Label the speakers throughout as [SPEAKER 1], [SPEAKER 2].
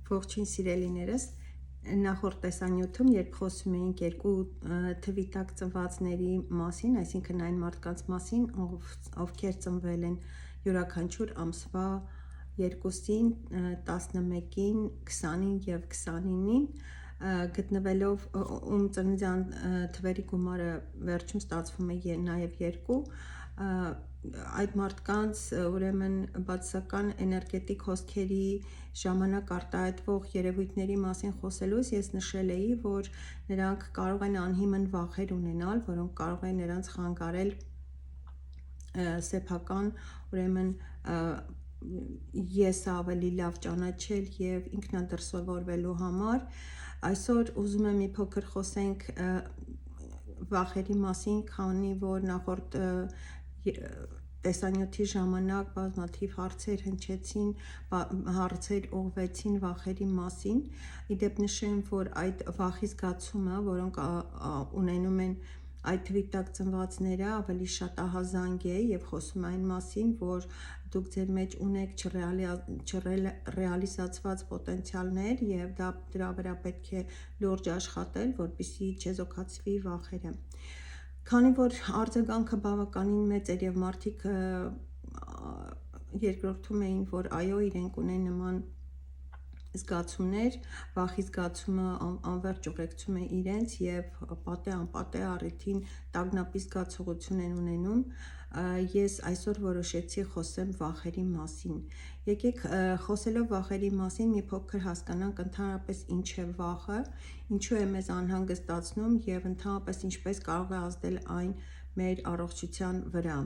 [SPEAKER 1] Ողջույն սիրելիներս, նախորդ տեսանյութում, երբ խոսում էինք երկու թվի տակ ծնվածների մասին, այսինքն այն մարդկանց մասին, ովքեր ծնվել են յուրաքանչյուր ամսվա 2-ին, 11-ին, 20-ին և 29-ին, գտնվելով ծննդյան թվերի գումարը վերջում ստացվում է նաև 2, այդ մարդկանց ուրեմն բացասական էներգետիկ հոսքերի ժամանակ արտահայտվող երևույթների մասին խոսելուց ես նշել էի, որ նրանք կարող են անհիմն վախեր ունենալ, որոնք կարող են նրանց խանգարել սեփական ուրեմն եսը ավելի լավ ճանաչել և ինքնադրսևորվելու համար։ Այսօր ուզում եմ մի փոքր խոսենք վախերի մասին, քանի որ նախորդ տեսանյութի ժամանակ բազմաթիվ հարցեր հնչեցին, հարցեր ուղղվեցին վախերի մասին։ Իդեպ նշեմ, որ այդ վախի զգացումը, որոնք ունենում են այդ թվի տակ ծնվածները, ավելի շատ ահազանգ է և խոսում այն մասին, որ դուք ձեր մեջ ունեք չռեալիզացված պոտենցիալներ և դրա վրա պետք է լուրջ աշխատել, որպեսզի չեզոքացվի վախերը։ Քանի որ արձագանքը բավականին մեծ էր և մարդիկ երկրորդում էին, որ այո, իրենք ունեն նման զգացումներ, վախի զգացումը անվերջ ուղեկցում է իրենց և պատե-անպատե առիթին տագնապի զգացողություն են ունենում, ես այսօր որոշեցի խոսեմ վախերի մասին։ Եկեք խոսելով վախերի մասին մի փոքր հասկանանք ընդհանրապես ինչ է վախը, ինչու է մեզ անհանգստացնում և ընդհանրապես ինչպես կարող է ազդել այն մեր առողջության վրա։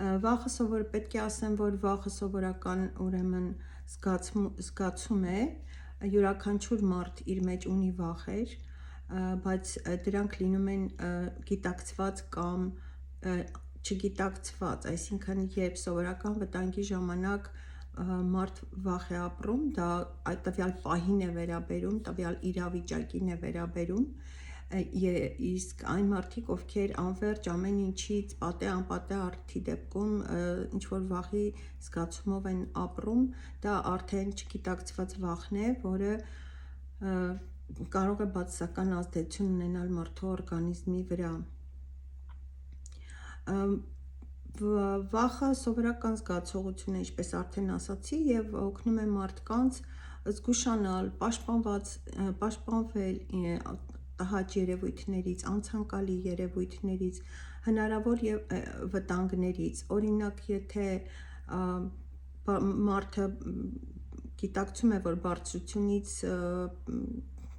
[SPEAKER 1] Պետք է ասեմ, որ վախը սովորական ուրեմն զգացում է, յուրաքանչյուր մարդ իր մեջ ունի վախեր, բայց դրանք լինում են գիտակցված կամ չգիտակցված, այսինքն երբ սովորական վտանգի ժամանակ մարդ վախ է ապրում, դա տվյալ պահին է վերաբերում, տվյալ իրավիճակին է վերաբերում, իսկ այն մարդիկ, ովքեր անվերջ ամեն ինչից պատե-անպատե առիթի դեպքում ինչ-որ վախի զգացումով են ապրում, դա արդեն չգիտակցված վախն է, որը կարող է բացասական ազդեցություն ունենալ մարդու օրգանիզմի վրա։ Վախը սովորական զգացողություն է, ինչպես արդեն ասացի, և օգնում է մարդկանց զգուշանալ, պաշտպանվել տհաճ երևույթներից, անցանկալի երևույթներից, հնարավոր վտանգներից, օրինակ, եթե մարդը գիտակցում է, որ բարձրությունից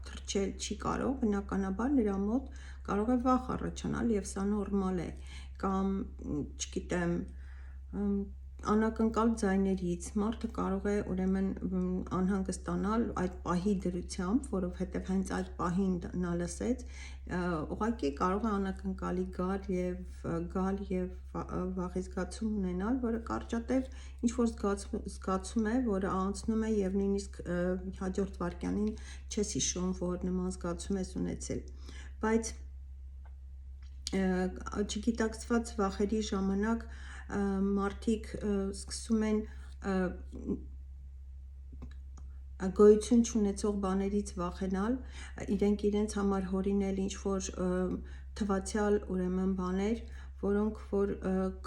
[SPEAKER 1] թռչել չի կարող, բնականաբար նրա մոտ կարող է վախ առաջանալ և սա նորմալ է, կամ չգիտեմ, անակնկալ ձայներից, մարդը կարող է ուրեմն անհանգստանալ այդ պահի դրությամբ, որովհետև հենց այդ պահին նա լսեց, ուղղակի կարող է անակնկալի գալ և վախի զգացում ունենալ, որը կարճատև ինչ-որ զգացում է, որը անցնում է և նույնիսկ հաջորդ վայրկյանին չես հիշում, որ նման զգացում ես ունեցել, բայց չգիտակցված վախերի ժամանակ մարդիկ սկսում են գոյություն չունեցող բաներից վախենալ, իրենք իրենց համար հորինել ինչ-որ թվացյալ ուրեմն բաներ, որոնք որ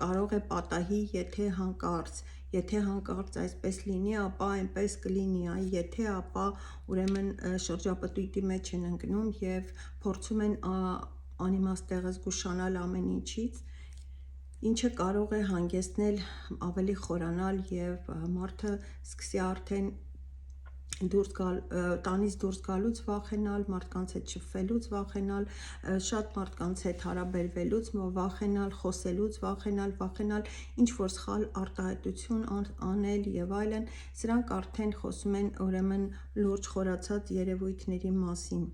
[SPEAKER 1] կարող է պատահի, եթե հանկարծ այսպես լինի, ապա այնպես կլինի, եթե ապա ուրեմն շրջապտույտի մեջ են ընկնում և փորձում են անիմաստ զգուշանալ ամեն ինչից, ինչը կարող է հանգեցնել ավելի խորանալ և մարդը սկսի արդեն տանից դուրս գալուց վախենալ, մարդկանց հետ շփվելուց վախենալ, շատ մարդկանց հետ հարաբերվելուց վախենալ, խոսելուց վախենալ, ինչ-որ սխալ արտահայտություն անել և այլն, սրանք արդեն խոսում են ուրեմն լուրջ խորացած երևույթների մասին։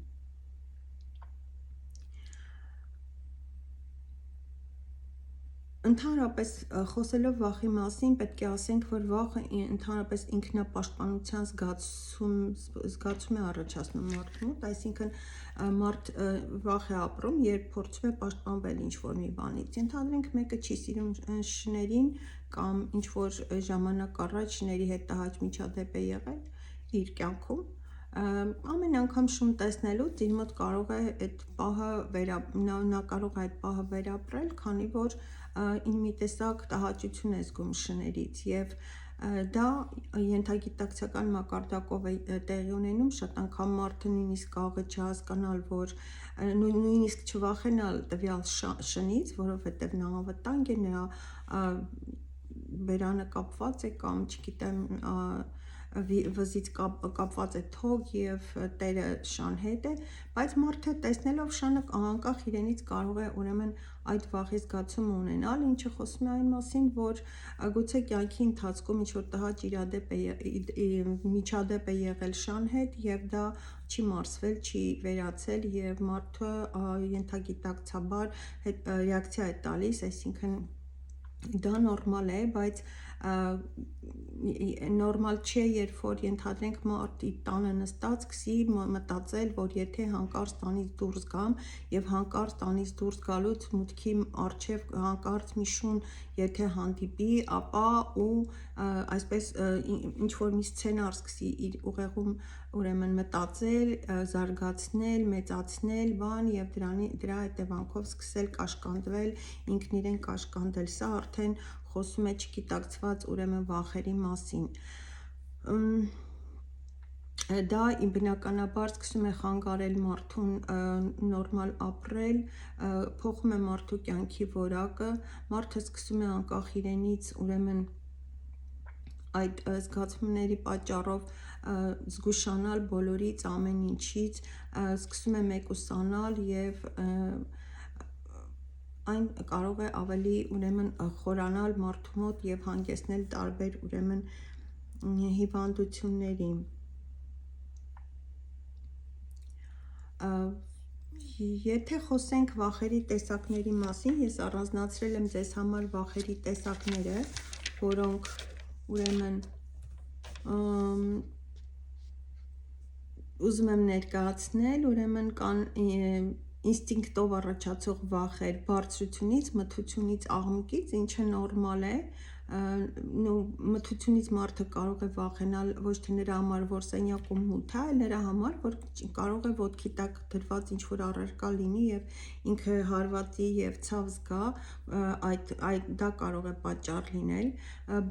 [SPEAKER 1] Ընդհանրապես խոսելով վախի մասին, պետք է ասենք, որ վախը ընդհանրապես ինքնապաշտպանության զգացում է առաջացնում մարդու մոտ, այսինքն մարդ վախ է ապրում, երբ փորձում է պաշտպանվել ինչ-որ մի բանից, ենթադրենք մեկը չի սիրում շներին կամ ինչ-որ ժամանակ առաջ շների հետ տհաճ միջադեպ է եղել իր կյանքում ամեն անգամ շուն տեսնելուց իր մոտ կարող է այդ պահը նա կարող է այդ պահը վերապրել, քանի որ մի տեսակ տհաճություն է զգում շներից եւ դա ենթագիտակցական մակարդակով է տեղի ունենում, շատ անգամ մարդը նույնիսկ կարող է չհասկանալ, որ նույնիսկ չվախենալ տվյալ շնից, որովհետև նա անվտանգ է, նրա բերանը կապված է կամ չգիտեմ վզից կապված է թոք եւ տերը շան հետ է, բայց մարդը տեսնելով շանը անկախ իրենից կարող է ուրեմն այդ վախի զգացումը ունենալ, ինչը խոսում է այն մասին, որ գուցե կյանքի ընթացքում ինչ-որ տհաճ միջադեպ է եղել շան հետ եւ դա չի մարսվել, չի վերացել եւ մարդը ենթագիտակցաբար ռեակցիա է տալիս, այսինքն դա նորմալ է, բայց նորմալ չէ, երբ որ ենթադրենք մարդ իր տանը նստած սկսի մտածել, որ եթե հանկարծ տանից դուրս գամ եւ հանկարծ տանից դուրս գալուց մուտքի առջև հանկարծ մի շուն եթե հանդիպի, ապա ու այսպես ինչ որ մի սցենար սկսի իր ուղեղում ուրեմն մտածել, զարգացնել, մեծացնել, բան եւ դրա հետևանքով սկսել կաշկանդվել, ինքն իրեն կաշկանդել, սա արդեն խոսում է չգիտակցված ուրեմն վախերի մասին։ Դա բնականաբար սկսում է խանգարել մարդուն նորմալ ապրել, փոխում է մարդու կյանքի որակը, մարդը սկսում է անկախ իրենից ուրեմն այդ զգացումների պատճառով զգուշանալ բոլորից, ամեն ինչից, սկսում է մեկուսանալ եւ այն կարող է ավելի ուրեմն խորանալ մարդու մոտ եւ հանգեցնել տարբեր ուրեմն հիվանդությունների։ Եթե խոսենք վախերի տեսակների մասին, ես առանձնացրել եմ ձեզ համար վախերի տեսակները, որոնք ուրեմն ուզում եմ ներկայացնել, ուրեմն կան ինստինկտով առաջացող վախեր բարձրությունից, մթությունից, աղմուկից, ինչը նորմալ է, մթությունից մարդը կարող է վախենալ ոչ թե նրա համար, որ սենյակում մութ է, այլ նրա համար, որ կարող է ոտքի տակ դրված ինչ-որ առարկա լինի եւ ինքը հարվածի եւ ցավ զգա, դա կարող է պատճառ լինել։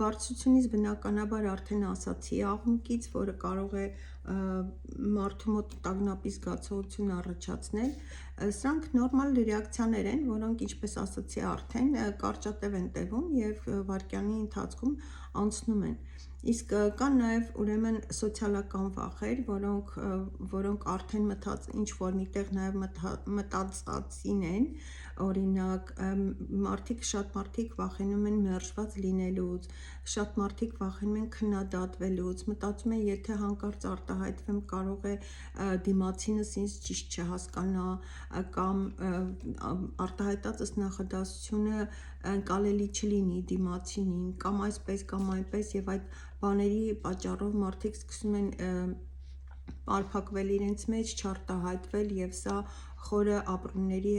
[SPEAKER 1] Բարձրությունից բնականաբար արդեն ասացի, աղմուկից, որը կարող է մարդու մոտ տագնապի զգացողություն առաջացնել, սրանք նորմալ ռեակցիաներ են, որոնք ինչպես ասացի արդեն կարճատև են տևում եւ վայրկյանի ընթացքում անցնում են։ Իսկ կան նաև ուրեմն սոցիալական վախեր, որոնք արդեն ինչ որ միտեղ նաև մտածածին են, օրինակ շատ մարդիկ վախենում են մերժված լինելուց, շատ մարդիկ վախենում են քննադատվելուց, մտածում են եթե հանկարծ արտահայտվեմ կարող է դիմացինս ինձ ճիշտ չհասկանա կամ արտահայտածս նախադասությունը ընկալելի չլինի դիմացինին կամ այսպես կամ այնպես եւ այդ բաների պատճառով մարդիկ սկսում են պարփակվել իրենց մեջ, չարտահայտվել եւ սա խորը ապրումների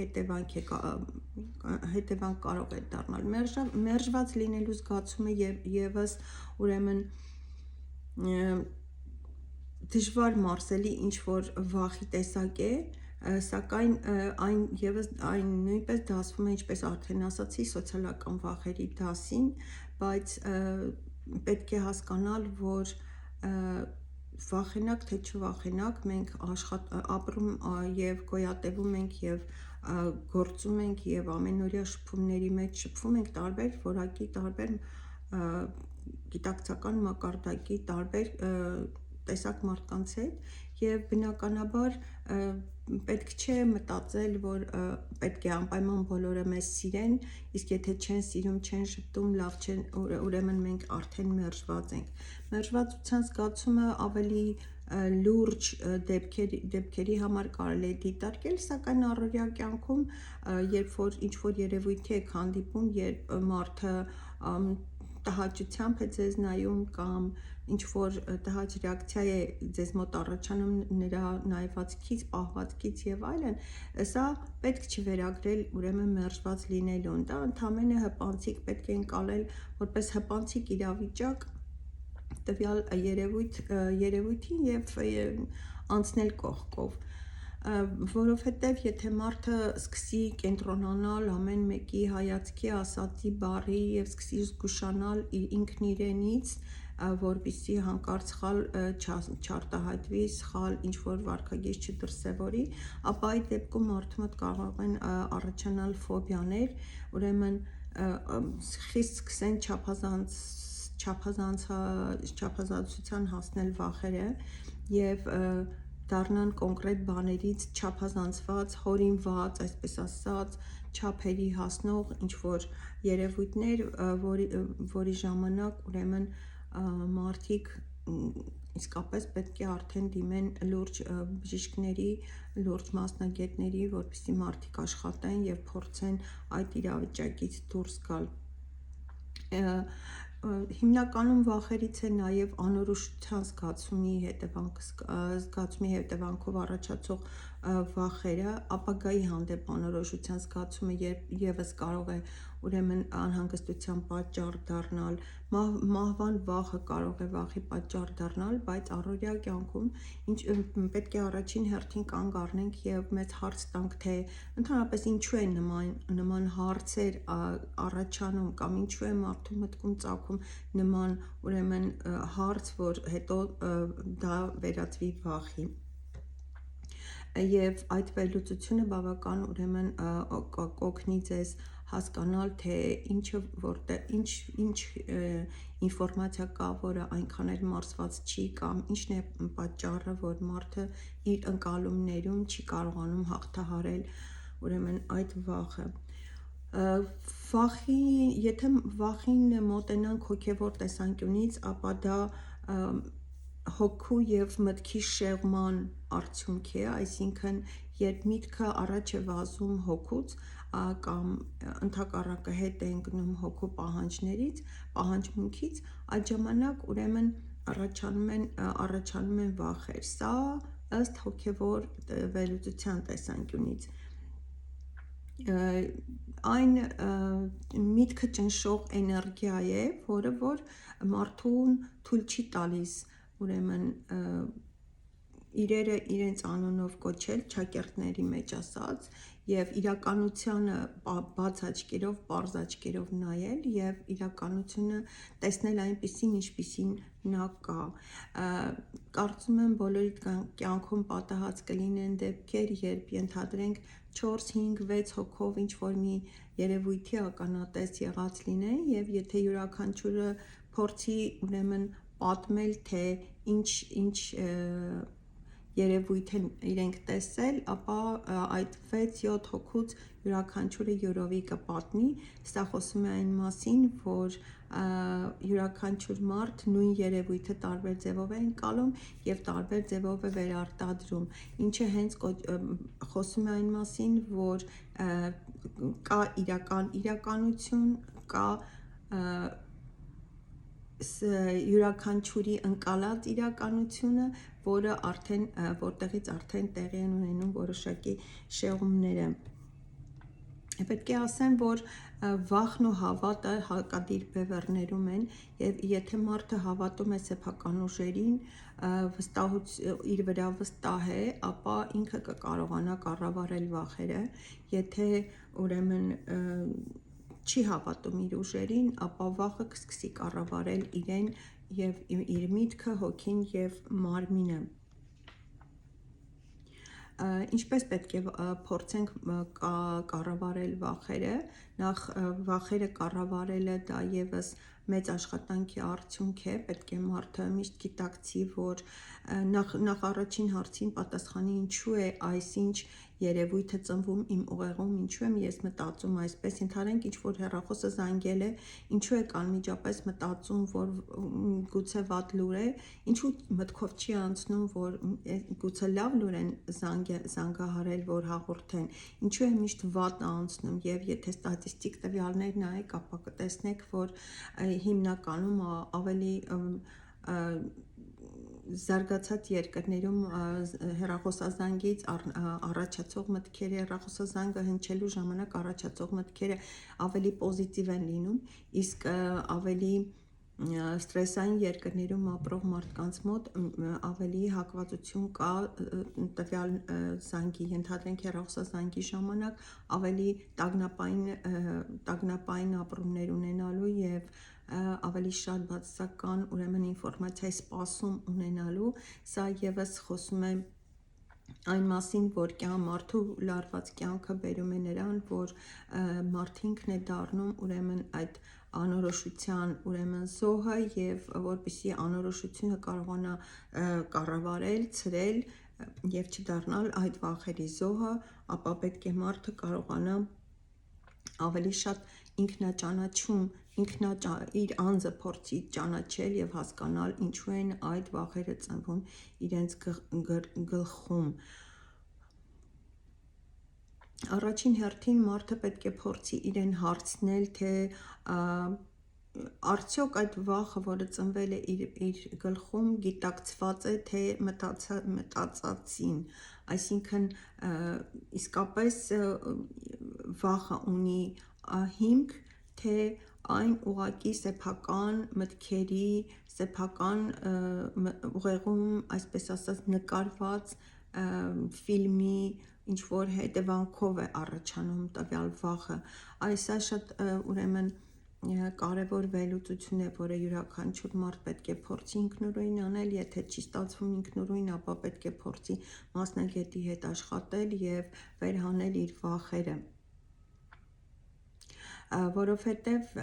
[SPEAKER 1] հետևանք կարող է դառնալ։ Մերժված լինելու զգացումը եւս ուրեմն դժվար մարսելի ինչ որ վախի տեսակ է, սակայն այն նույնպես դասվում է, ինչպես արդեն ասացի, սոցիալական վախերի դասին, բայց պետք է հասկանալ, որ վախենակ թե չվախենակ, մենք ապրում եւ գոյատևում ենք եւ գործում ենք եւ ամենօրյա շփումների մեջ շփվում ենք տարբեր որակի, տարբեր գիտակցական մակարդակի, տարբեր տեսակ մարդկանց հետ եւ բնականաբար պետք չէ մտածել, որ պետք է անպայման բոլորը մեզ սիրեն, իսկ եթե չեն սիրում, չեն շփվում, լավ չէ, ուրեմն մենք արդեն մերժված ենք։ Մերժվածության զգացումը ավելի լուրջ դեպքերի համար կարելի է դիտարկել, սակայն առօրյա կյանքում, երբ որ ինչ-որ երևույթի եք հանդիպում, երբ մարդը տհաճությամբ է ձեզ նայում կամ ինչ-որ տհաճ ռեակցիա է ձեզ մոտ առաջանում նրա նայվածքից, պահվածքից եւ այլն, սա պետք չի վերագրել ուրեմն մերժված լինելուն, դա ընդամենը հպանցիկ պետք է ընկալել որպես հպանցիկ իրավիճակ տվյալ երևույթին եւ անցնել կողքով, որովհետև եթե մարդը սկսի կենտրոնանալ ամեն մեկի հայացքի, ասածի, բառի եւ սկսի զգուշանալ ինքն իրենից, որպեսզի հանկարծ սխալ չարտահայտվի, սխալ ինչ-որ վարքագիծ չդրսևորի, ապա այդ դեպքում մարդու մոտ կարող են առաջանալ ֆոբիաներ, ուրեմն խիստ սկսեն չափազանցության հասնել վախերը եւ դառնան կոնկրետ բաներից չափազանցված, հորինված, այսպես ասած, չափերի հասնող ինչ-որ երևույթներ, որի ժամանակ ուրեմն մարդիկ իսկապես պետք է արդեն դիմեն լուրջ բժիշկների, լուրջ մասնագետների, որպեսզի մարդիկ աշխատեն եւ փորձեն այդ իրավիճակից դուրս գալ։ Հիմնականում վախերից է նաև անորոշության զգացումի հետևանքով առաջացող վախերը, ապագայի հանդեպ անորոշության զգացումը եւս կարող է ուրեմն անհանգստության պատճառ դառնալ, մահվան վախը կարող է վախի պատճառ դառնալ, բայց առօրյա կյանքում պետք է առաջին հերթին կանգ առնենք եւ մեծ հարց տանք, թե ընդհանրապես ինչու է նման հարցեր առաջանում կամ ինչու է մարդու մտքում ծագում նման ուրեմն հարց, որ հետո դա վերածվի վախի։ Եվ այդ վերլուծությունը բավական ուրեմն կօգնի ձեզ հասկանալ, թե ինչ ինֆորմացիա կա, որը այնքան էլ մարզված չի, կամ ինչն է պատճառը, որ մարդը իր ընկալումներում չի կարողանում հաղթահարել ուրեմն այդ վախը։ Եթե վախին մոտենանք հոգևոր տեսանկյունից, ապա դա հոգու եւ մտքի շեղման արդյունք է, այսինքն երբ միտքը առաջ է վազում հոգուց կամ ընդհակառակը հետ է ընկնում հոգու պահանջմունքից, այդ ժամանակ ուրեմն առաջանում են վախեր։ Սա ըստ հոգևոր վերլուծության տեսանկյունից այն միտքը ճնշող էներգիա է, որը որ մարդուն թույլ չի տալիս ուրեմն իրերը իրենց անունով կոչել, ճակերտների մեջ ասած, եւ իրականությանը բաց աչքերով, պարզ աչքերով նայել եւ իրականությունը տեսնել այնպիսին, ինչպիսին նա կա։ Կարծում եմ բոլորի կյանքում պատահած կլինեն դեպքեր, երբ ենթադրենք 4, 5, 6 հոգով ինչ-որ մի երևույթի ականատես եղած լինեն եւ եթե յուրաքանչյուրը փորձի ուրեմն պատմել, թե ինչ երևույթ են իրենք տեսել, ապա այդ 6-7 հոգուց յուրաքանչյուրը յուրովի կպատնի, սա խոսում է այն մասին, որ յուրաքանչյուր մարդ նույն երևույթը տարբեր ձևով է ընկալում եւ տարբեր ձևով է վերարտադրում, ինչը հենց խոսում է այն մասին, որ կա իրական իրականություն, կա յուրաքանչյուրի ընկալած իրականությունը, որտեղից արդեն տեղի են ունենում որոշակի շեղումները։ Պետք է ասեմ, որ վախն ու հավատը հակադիր բևեռներում են եւ եթե մարդը հավատում է սեփական ուժերին, իր վրա վստահ է, ապա ինքը կկարողանա կառավարել վախերը, եթե ուրեմն չի հավատում իր ուժերին, ապա վախը կսկսի կառավարել իրեն եւ իր միտքը, հոգին եւ մարմինը։ Ինչպես պետք է փորձենք կառավարել վախերը, նախ վախերը կառավարելը դա եւս մեծ աշխատանքի արդյունք է, պետք է մարդը միշտ գիտակցի, որ նախ առաջին հարցին պատասխանի ինչու է այսինչ երևույթը ծնվում իմ ուղեղում, ինչու եմ ես մտածում այսպես, ենթադրենք ինչ-որ հեռախոսը զանգել է, ինչու եք անմիջապես մտածում, որ գուցե վատ լուր է, ինչու մտքով չի անցնում, որ գուցե լավ լուր են զանգահարել, որ հաղորդեն, ինչու է միշտ վատը անցնում եւ եթե ստատիստիկ տվյալներ նայեք, ապա կտեսնեք, որ հիմնականում ավելի զարգացած երկրներում հեռախոսազանգից առաջացող մտքերը, հեռախոսազանգը հնչելու ժամանակ առաջացող մտքերը ավելի պոզիտիվ են լինում, իսկ ավելի ստրեսային երկրներում ապրող մարդկանց մոտ ավելի հակվածություն կա տվյալ զանգի, ենթադրենք հեռախոսազանգի ժամանակ ավելի տագնապային ապրումներ ունենալու եւ ավելի շատ բացասական ուրեմն ինֆորմացիայի սպասում ունենալու, սա եւս խոսում է այն մասին, որ մարդու լարված կյանքը բերում է նրան, որ մարդինքն է դառնում ուրեմն այդ անորոշության ուրեմն զոհը եւ որպեսզի անորոշությունը կարողանա կառավարել, ցրել եւ չդառնալ այդ վախերի զոհը, ապա պետք է մարդը կարողանա ավելի շատ ինքնաճանաչում, իր անձը փորձի ճանաչել եւ հասկանալ ինչու են այդ վախերը ծնվում իրենց գլխում։ Առաջին հերթին մարդը պետք է փորձի իրեն հարցնել, թե արդյոք այդ վախը, որը ծնվել է իր գլխում, գիտակցված է, թե մտածածին, այսինքն իսկապես վախը ունի հիմք, թե այն ուղղակի սեփական մտքերի, սեփական ուղեղում, այսպես ասած, նկարված ֆիլմի ինչ-որ հետևանքով է առաջանում տվյալ վախը։ Սա շատ ուրեմն կարևոր վերլուծություն է, որը յուրաքանչյուր մարդ պետք է փորձի ինքնուրույն անել, եթե չի ստացվում ինքնուրույն, ապա պետք է փորձի մասնագետի հետ աշխատել եւ վերհանել իր վախերը, որովհետեւ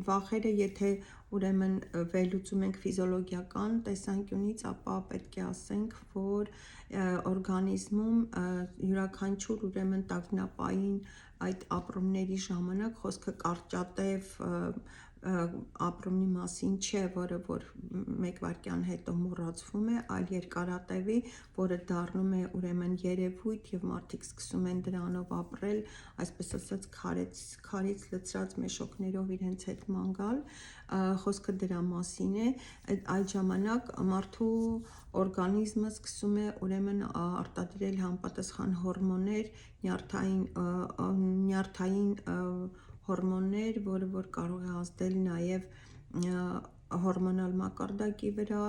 [SPEAKER 1] վախերը եթե ուրեմն վերլուծում ենք ֆիզիոլոգիական տեսանկյունից, ապա պետք է ասենք, որ օրգանիզմում յուրաքանչյուր ուրեմն տագնապային այդ ապրումների ժամանակ խոսքը կարճատև ապրումի մասին չէ, որը որ մեկ վայրկյան հետո մոռացվում է, այլ երկարատևի, որը դառնում է ուրեմն երևույթ եւ մարդիկ սկսում են դրանով ապրել, այսպես ասած քարից լցրած մեշոքներով իրենց հետ ման գալ, խոսքը դրա մասին է, այդ ժամանակ մարդու օրգանիզմը սկսում է ուրեմն արտադրել համապատասխան հորմոններ, նյարդային հորմոններ, որը որ կարող է ազդել նաև հորմոնալ մակարդակի վրա,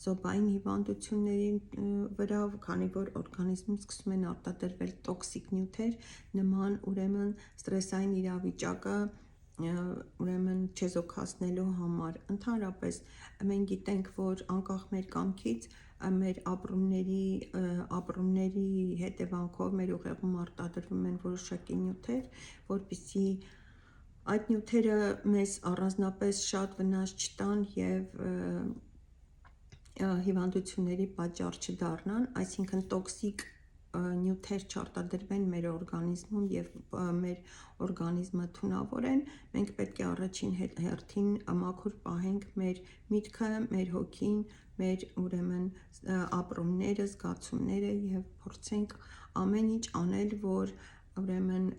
[SPEAKER 1] զոբային հիվանդությունների վրա, քանի որ օրգանիզմում սկսում են արտադրվել տոքսիկ նյութեր, նման ուրեմն ստրեսային իրավիճակը ուրեմն չեզոքացնելու համար։ Ընդհանրապես մենք գիտենք, որ անկախ մեր կամքից մեր ապրումների հետևանքով մեր ուղեղում արտադրվում են որոշակի նյութեր, որպեսզի այդ նյութերը մեզ առանձնապես շատ վնաս չտան եւ հիվանդությունների պատճառ չդառնան, այսինքն տոքսիկ նյութեր չարտադրվեն մեր օրգանիզմում եւ մեր օրգանիզմը թունավորեն, մենք պետք է առաջին հերթին մաքուր պահենք մեր միտքը, մեր հոգին, մեր ուրեմն ապրումները, զգացումները եւ փորձենք ամեն ինչ անել, որ ուրեմն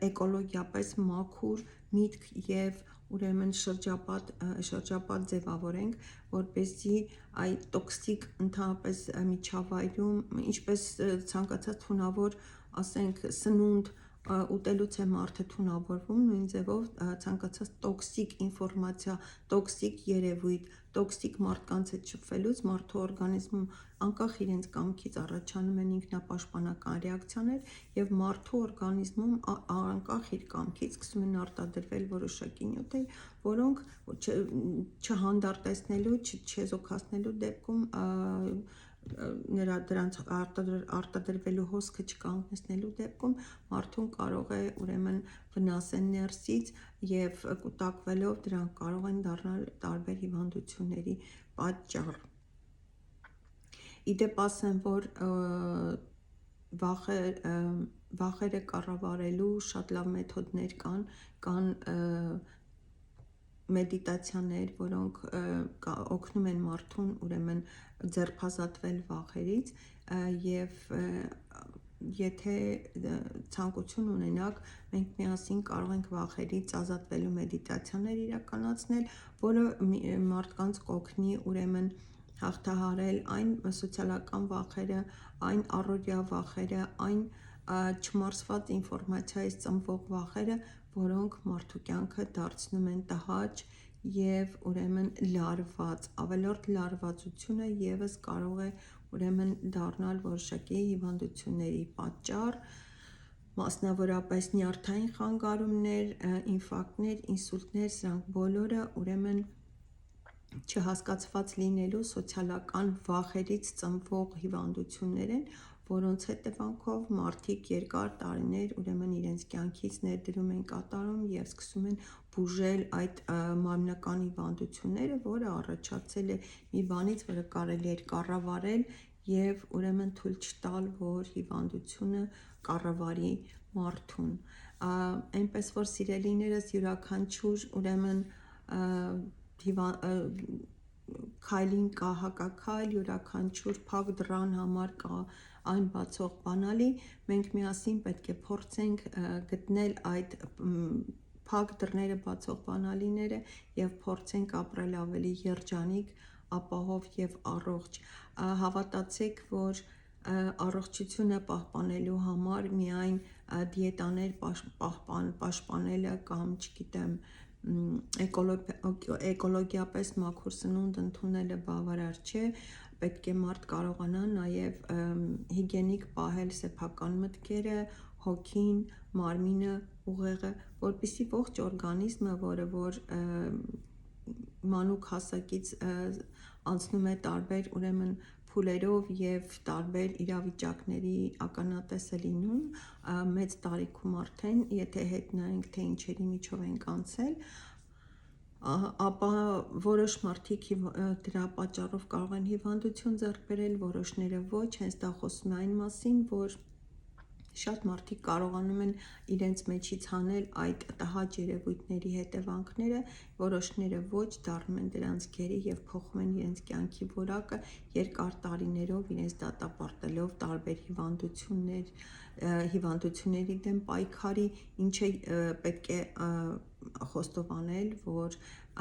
[SPEAKER 1] էկոլոգիապես մաքուր միտք եւ ուրեմն շրջապատ ձևավորենք, որպեսզի այդ տոքսիկ ընդհանրապես միջավայրում, ինչպես ցանկացած թունավոր, ասենք, սնունդ ուտելուց է մարդը թունավորվում, նույն ձևով ցանկացած տոքսիկ ինֆորմացիա, տոքսիկ երևույթ, տոքսիկ մարդկանց հետ շփվելուց մարդու օրգանիզմում անկախ իրենց կամքից առաջանում են ինքնապաշտպանական ռեակցիաներ եւ մարդու օրգանիզմում անկախ իր կամքից սկսում են արտադրվել որոշակի նյութեր, որոնք չհանդարտեցնելու, չեզոքացնելու դեպքում դրանց արտադրվելու հոսքը չկանգնեցնելու դեպքում մարդուն կարող է ուրեմն վնասել ներսից եւ կուտակվելով դրանք կարող են դառնալ տարբեր հիվանդությունների պատճառ։ Իդեպ ասեմ, որ վախերը կառավարելու շատ լավ մեթոդներ կան մեդիտացիաներ, որոնք օգնում են մարդուն ուրեմն ձերբազատվել վախերից եւ եթե ցանկություն ունենաք, մենք միասին կարող ենք վախերից ազատվելու մեդիտացիաներ իրականացնել, որը մարդկանց կօգնի ուրեմն հաղթահարել այն սոցիալական վախերը, այն առօրյա վախերը, այն չմարսված ինֆորմացիայից ծնվող վախերը, որոնք մարդու կյանքը դարձնում են տհաճ եւ ուրեմն լարված, ավելորդ լարվածությունը եւս կարող է ուրեմն դառնալ որոշակի հիվանդությունների պատճառ, մասնավորապես նյարդային խանգարումներ, ինֆարկտներ, ինսուլտներ, սրանք բոլորը ուրեմն չհասկացված լինելու սոցիալական վախերից ծնվող հիվանդություններ են, որոնց հետևանքով մարդիկ երկար տարիներ ուրեմն իրենց կյանքից ներդրում են կատարում եւ սկսում են բուժել այդ մարմնական հիվանդությունները, որը առաջացել է մի բանից, որը կարելի էր կառավարել եւ ուրեմն թույլ չտալ, որ հիվանդությունը կառավարի մարդուն։ Այնպես որ սիրելիներս, յուրաքանչյուր ուրեմն քայլին կա հակաքայլ, յուրաքանչյուր փակ դռան համար կա այն բացող բանալի, մենք միասին պետք է փորձենք գտնել այդ փակ դռները բացող բանալիները եւ փորձենք ապրել ավելի երջանիկ, ապահով եւ առողջ։ Հավատացեք, որ առողջությունը պահպանելու համար միայն դիետաներ պաշտպանելը կամ, չգիտեմ, էկոլոգիապես մաքուր սնունդ ընդունելը բավարար չէ, պետք է մարդ կարողանա նաև հիգիենիկ պահել սեփական մտքերը, հոգին, մարմինը, ուղեղը, որպեսզի ողջ օրգանիզմը, որը որ մանուկ հասակից անցնում է տարբեր ուրեմն փուլերով եւ տարբեր իրավիճակների ականատես է լինում, մեծ տարիքում արդեն, եթե հետ նայենք, թե ինչերի միջով ենք անցել, ապա որոշ մարդիկ դրա պատճառով կարող են հիվանդություն ձեռք բերել, որոշները ոչ, հենց դա խոսում է այն մասին, որ շատ մարդիկ կարողանում են իրենց մեջից հանել այդ տհաճ երևույթների հետևանքները, որոշները ոչ, դառնում են դրանց գերի եւ փոխում են իրենց կյանքի որակը երկար տարիներով իրենց դատապարտելով տարբեր հիվանդությունների դեմ պայքարի, ինչը պետք է խոստովանել, որ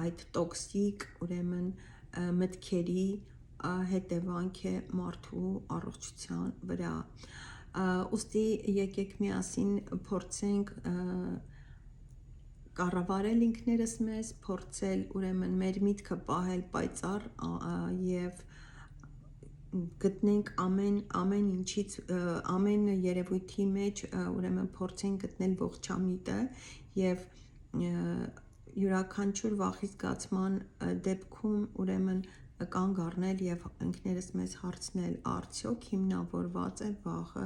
[SPEAKER 1] այդ տոքսիկ ուրեմն մտքերի հետևանք է մարդու առողջության վրա։ Ուստի եկեք միասին փորձենք կառավարել ինքներս մեզ, փորձել ուրեմն մեր միտքը պահել պայծառ եւ գտնենք ամեն ինչից, ամեն երևույթի մեջ ուրեմն փորձենք գտնել ողջամիտը եւ յուրաքանչյուր վախի զգացման դեպքում ուրեմն կանգ առնել եւ ինքներս մեզ հարցնել, արդյոք հիմնավորված է վախը,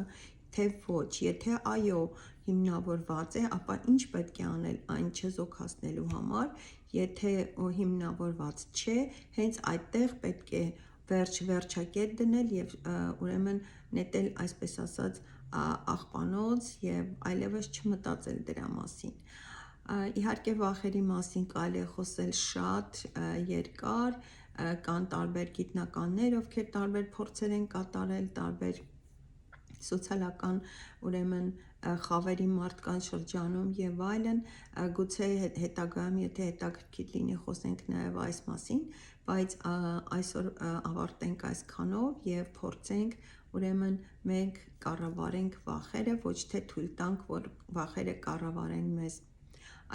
[SPEAKER 1] թե ոչ, եթե այո, հիմնավորված է, ապա ինչ պետք է անել այն չեզոքացնելու համար, եթե հիմնավորված չէ, հենց այդտեղ պետք է վերջակետ դնել եւ ուրեմն նետել, այսպես ասած, աղբանոց եւ այլևս չմտածել դրա մասին։ Իհարկե վախերի մասին կարելի է խոսել շատ երկար, կան տարբեր գիտնականներ, ովքեր տարբեր փորձեր են կատարել, տարբեր սոցիալական ուրեմն խավերի մարդկանց շրջանում եւ այլն, գուցե հետագայում, եթե հետաքրքիր լինի, խոսենք նաեւ այս մասին, բայց այսօր ավարտենք այսքանով եւ փորձենք ուրեմն մենք կառավարենք վախերը, ոչ թե թույլ տանք, որ վախերը կառավարեն մեզ։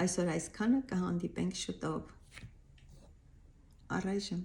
[SPEAKER 1] Այսօր այսքանը, կհանդիպենք շուտով։ Առայժմ